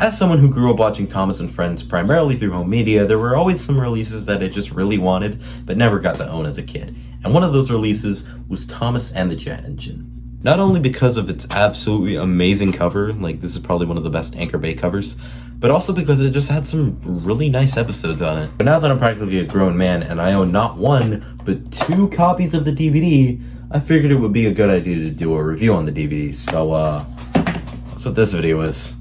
As someone who grew up watching Thomas and Friends primarily through home media, there were always some releases that I just really wanted, but never got to own as a kid. And one of those releases was Thomas and the Jet Engine. Not only because of its absolutely amazing cover, like this is probably one of the best Anchor Bay covers, but also because it just had some really nice episodes on it. But now that I'm practically a grown man and I own not one, but 2 copies of the DVD, I figured it would be a good idea to do a review on the DVD. So, that's what this video is.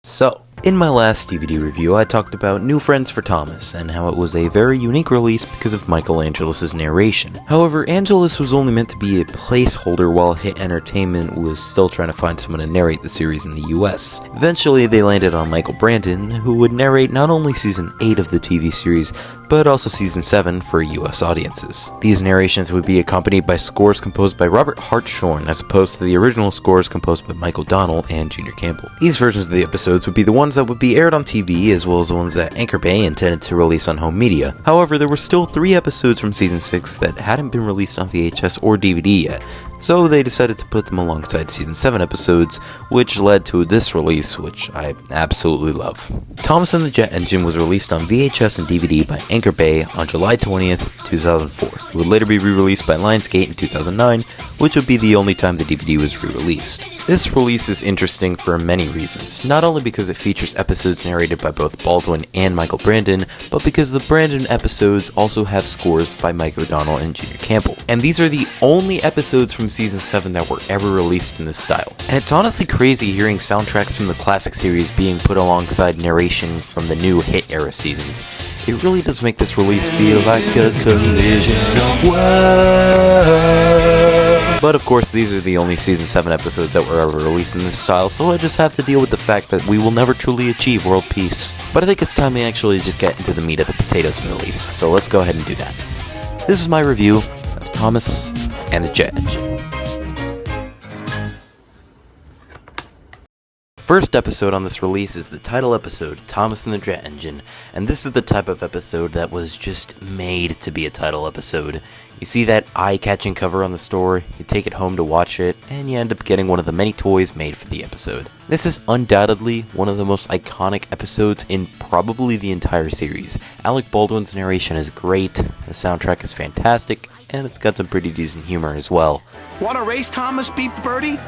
So, in my last DVD review, I talked about New Friends for Thomas, and how it was a very unique release because of Michael Angelis' narration. However, Angelis was only meant to be a placeholder while Hit Entertainment was still trying to find someone to narrate the series in the US. Eventually, they landed on Michael Brandon, who would narrate not only Season 8 of the TV series, but also Season 7 for US audiences. These narrations would be accompanied by scores composed by Robert Hartshorn, as opposed to the original scores composed by Michael Donnell and Junior Campbell. These versions of the episodes would be the ones that would be aired on TV, as well as the ones that Anchor Bay intended to release on home media. However, there were still 3 episodes from Season 6 that hadn't been released on VHS or DVD yet, so they decided to put them alongside Season 7 episodes, which led to this release, which I absolutely love. Thomas and the Jet Engine was released on VHS and DVD by Anchor Bay on July 20th, 2004. It would later be re-released by Lionsgate in 2009, which would be the only time the DVD was re-released. This release is interesting for many reasons, not only because it features episodes narrated by both Baldwin and Michael Brandon, but because the Brandon episodes also have scores by Mike O'Donnell and Junior Campbell. And these are the only episodes from Season 7 that were ever released in this style. And it's honestly crazy hearing soundtracks from the classic series being put alongside narration from the new hit era seasons. It really does make this release feel like a collision of worlds. But of course, these are the only Season 7 episodes that were ever released in this style, so I just have to deal with the fact that we will never truly achieve world peace. But I think it's time we actually just get into the meat of the potatoes of the release, so let's go ahead and do that. This is my review of Thomas and the Jet Engine. First episode on this release is the title episode, Thomas and the Jet Engine, and this is the type of episode that was just made to be a title episode. You see that eye-catching cover on the store, you take it home to watch it, and you end up getting one of the many toys made for the episode. This is undoubtedly one of the most iconic episodes in probably the entire series. Alec Baldwin's narration is great, the soundtrack is fantastic, and it's got some pretty decent humor as well. Want to race, Thomas? Beat Birdie?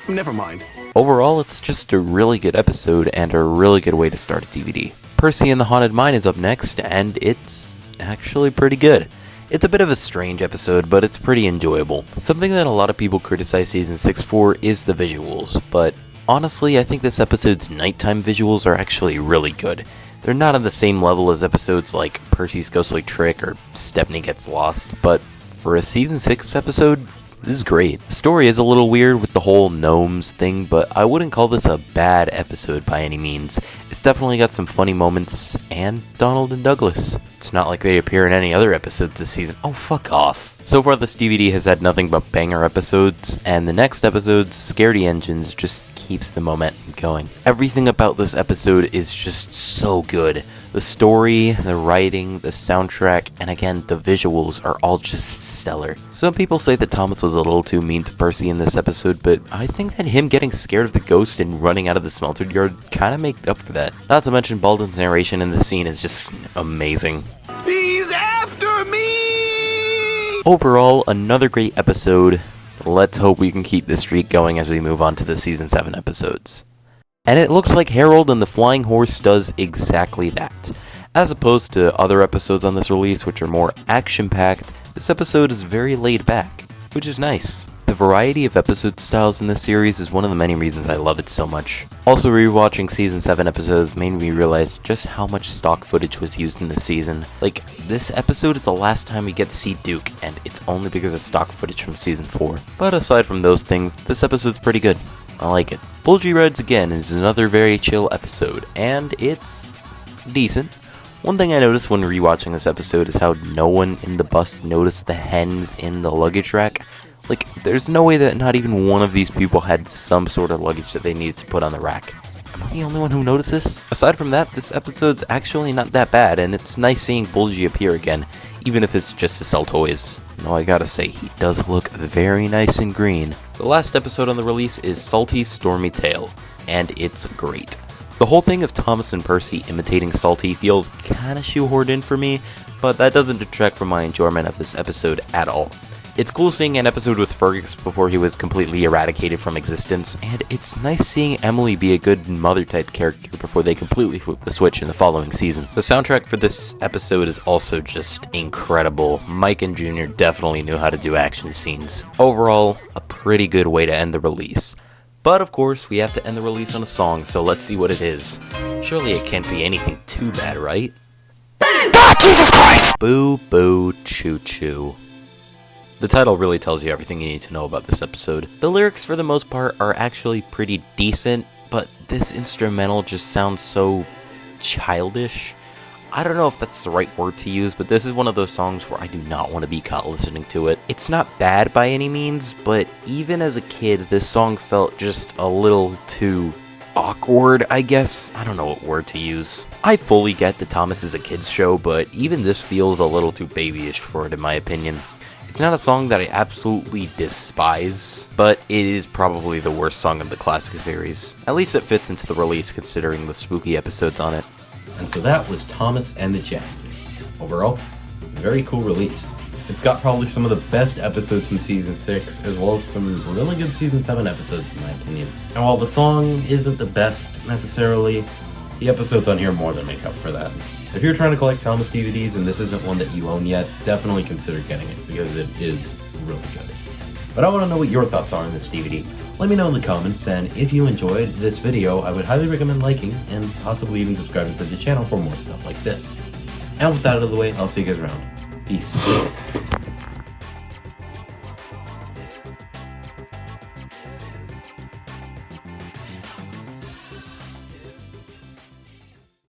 Never mind. Overall, it's just a really good episode and a really good way to start a DVD. Percy and the Haunted Mine is up next, and it's actually pretty good. It's a bit of a strange episode, but it's pretty enjoyable. Something that a lot of people criticize Season 6 for is the visuals, but honestly, I think this episode's nighttime visuals are actually really good. They're not on the same level as episodes like Percy's Ghostly Trick or Stepney Gets Lost, but for a Season 6 episode, this is great. The story is a little weird with the whole gnomes thing, but I wouldn't call this a bad episode by any means. It's definitely got some funny moments, and Donald and Douglas. It's not like they appear in any other episodes this season. Oh, fuck off. So far, this DVD has had nothing but banger episodes, and the next episode, Scaredy Engines, just keeps the momentum going. Everything about this episode is just so good. The story, the writing, the soundtrack, and again, the visuals are all just stellar. Some people say that Thomas was a little too mean to Percy in this episode, but I think that him getting scared of the ghost and running out of the smelter yard kind of make up for that. Not to mention Baldwin's narration in the scene is just amazing. He's after me! Overall, another great episode. Let's hope we can keep this streak going as we move on to the Season 7 episodes. And it looks like Harold and the Flying Horse does exactly that. As opposed to other episodes on this release, which are more action-packed, this episode is very laid back, which is nice. The variety of episode styles in this series is one of the many reasons I love it so much. Also, rewatching Season 7 episodes made me realize just how much stock footage was used in this season. Like, this episode is the last time we get to see Duke, and it's only because of stock footage from Season 4. But aside from those things, this episode's pretty good. I like it. Bulgy Rides Again is another very chill episode, and it's decent. One thing I noticed when rewatching this episode is how no one in the bus noticed the hens in the luggage rack. Like, there's no way that not even one of these people had some sort of luggage that they needed to put on the rack. the only one who noticed this? Aside from that, this episode's actually not that bad, and it's nice seeing Bulgy appear again, even if it's just to sell toys. Though I gotta say, he does look very nice and green. The last episode on the release is Salty's Stormy Tale, and it's great. The whole thing of Thomas and Percy imitating Salty feels kinda shoehorned in for me, but that doesn't detract from my enjoyment of this episode at all. It's cool seeing an episode with Fergus before he was completely eradicated from existence, and it's nice seeing Emily be a good mother-type character before they completely flip the switch in the following season. The soundtrack for this episode is also just incredible. Mike and Junior definitely knew how to do action scenes. Overall, a pretty good way to end the release. But of course, we have to end the release on a song, so let's see what it is. Surely it can't be anything too bad, right? Ah, Jesus Christ! Boo Choo Choo. The title really tells you everything you need to know about this episode. The lyrics, for the most part, are actually pretty decent, but this instrumental just sounds so childish. I don't know if that's the right word to use, but this is one of those songs where I do not want to be caught listening to it. It's not bad by any means, but even as a kid, this song felt just a little too awkward, I guess. I don't know what word to use. I fully get that Thomas is a kid's show, but even this feels a little too babyish for it in my opinion. It's not a song that I absolutely despise, but it is probably the worst song of the classic series. At least it fits into the release considering the spooky episodes on it. And so that was Thomas and the Jet. Overall, very cool release. It's got probably some of the best episodes from Season 6, as well as some really good Season 7 episodes in my opinion. And while the song isn't the best necessarily, the episodes on here more than make up for that. If you're trying to collect Thomas DVDs and this isn't one that you own yet, definitely consider getting it, because it is really good. But I want to know what your thoughts are on this DVD. Let me know in the comments, and if you enjoyed this video, I would highly recommend liking and possibly even subscribing to the channel for more stuff like this. And with that out of the way, I'll see you guys around. Peace.